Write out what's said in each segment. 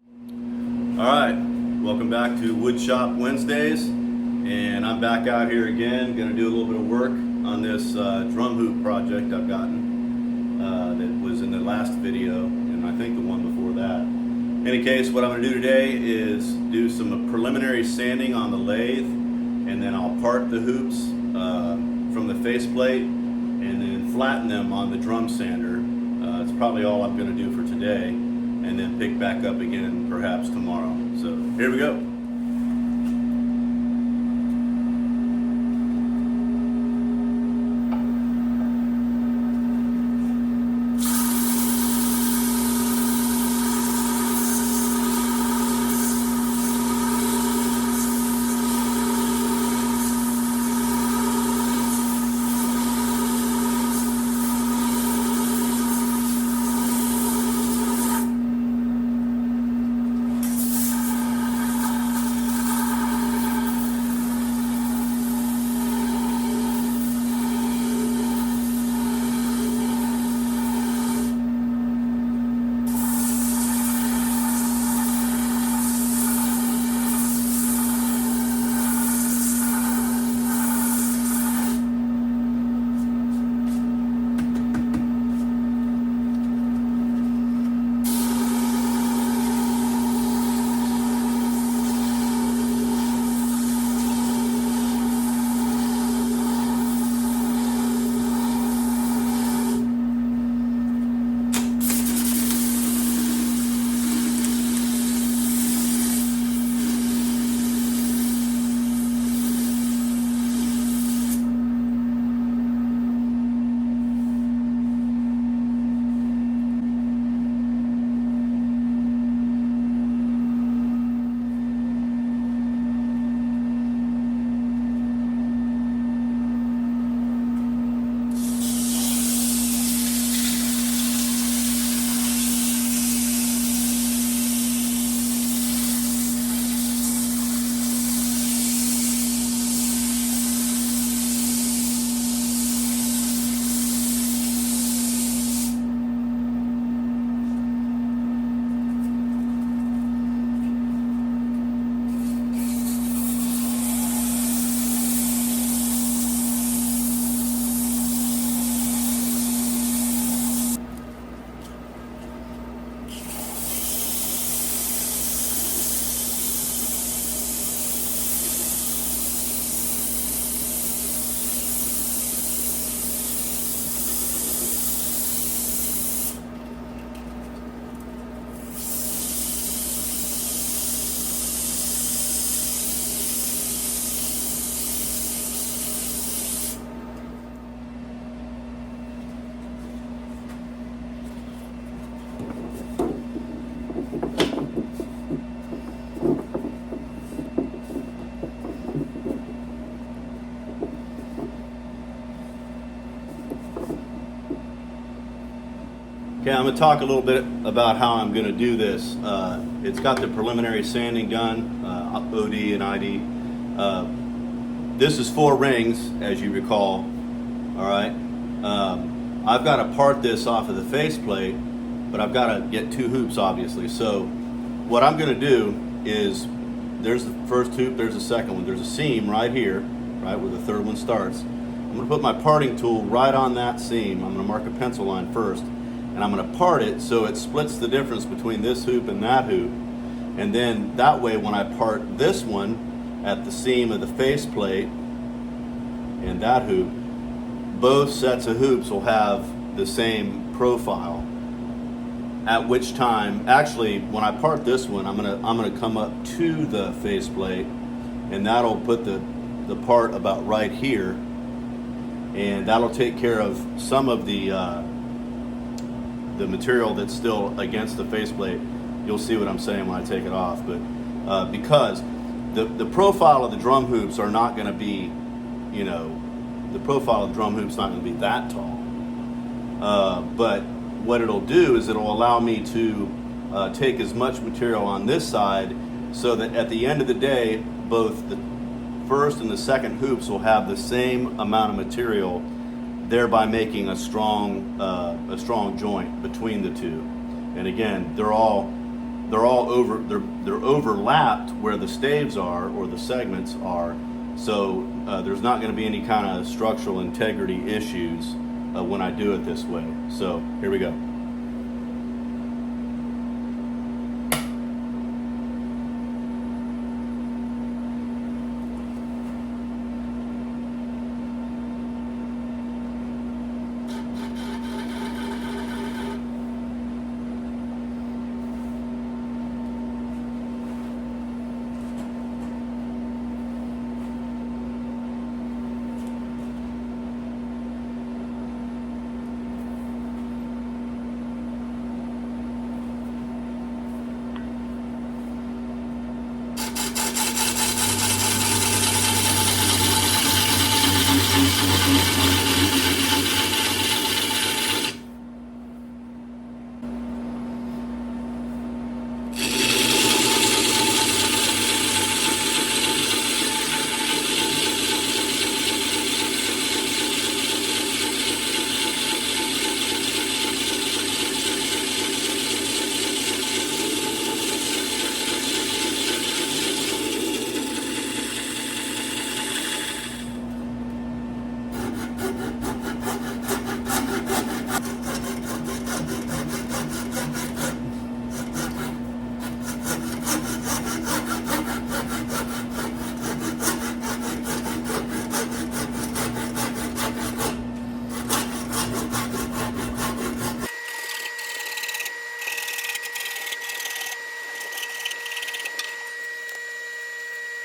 All right, welcome back to Woodshop Wednesdays, and I'm back out here again, going to do a little bit of work on this drum hoop project I've gotten that was in the last video, and I think the one before that. In any case, what I'm going to do today is do some preliminary sanding on the lathe, and then I'll part the hoops from the faceplate, and then flatten them on the drum sander. It's probably all I'm going to do for today, and then pick back up again perhaps tomorrow. So here we go. Okay, I'm going to talk a little bit about how I'm going to do this. It's got the preliminary sanding done, OD and ID. This is 4 rings, as you recall. All right. I've got to part this off of the faceplate, but I've got to get 2 hoops, obviously. So what I'm going to do is, there's the first hoop, there's the second one. There's a seam right here, right where the third one starts. I'm going to put my parting tool right on that seam. I'm going to mark a pencil line first. And I'm going to part it so it splits the difference between this hoop and that hoop. And then that way, when I part this one at the seam of the faceplate and that hoop, both sets of hoops will have the same profile. At which time, actually, when I part this one, I'm gonna come up to the faceplate, and that'll put the part about right here, and that'll take care of some of the material that's still against the faceplate. You'll see what I'm saying when I take it off. But because the profile of the drum hoops are not going to be, the profile of the drum hoop's not going to be that tall. But what it'll do is it'll allow me to take as much material on this side, so that at the end of the day, both the first and the second hoops will have the same amount of material, thereby making a strong joint between the two. And again, they're all they're all they're overlapped where the staves are or the segments are. So there's not going to be any kind of structural integrity issues when I do it this way. So here we go.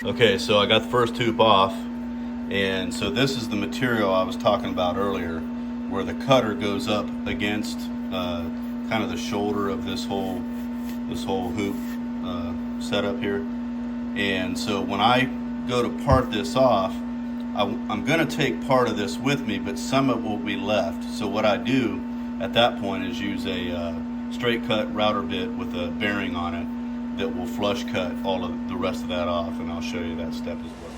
Okay, so I got the first tube off, and so this is the material I was talking about earlier, where the cutter goes up against kind of the shoulder of this whole hoop setup here. And so when I go to part this off, I'm going to take part of this with me, but some of it will be left. So what I do at that point is use a straight cut router bit with a bearing on it that will flush cut all of the rest of that off, and I'll show you that step as well.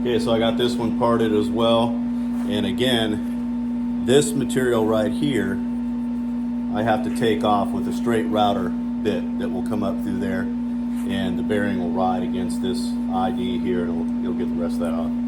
Okay, so I got this one parted as well, and again, this material right here, I have to take off with a straight router bit that will come up through there, and the bearing will ride against this ID here, and it'll get the rest of that off.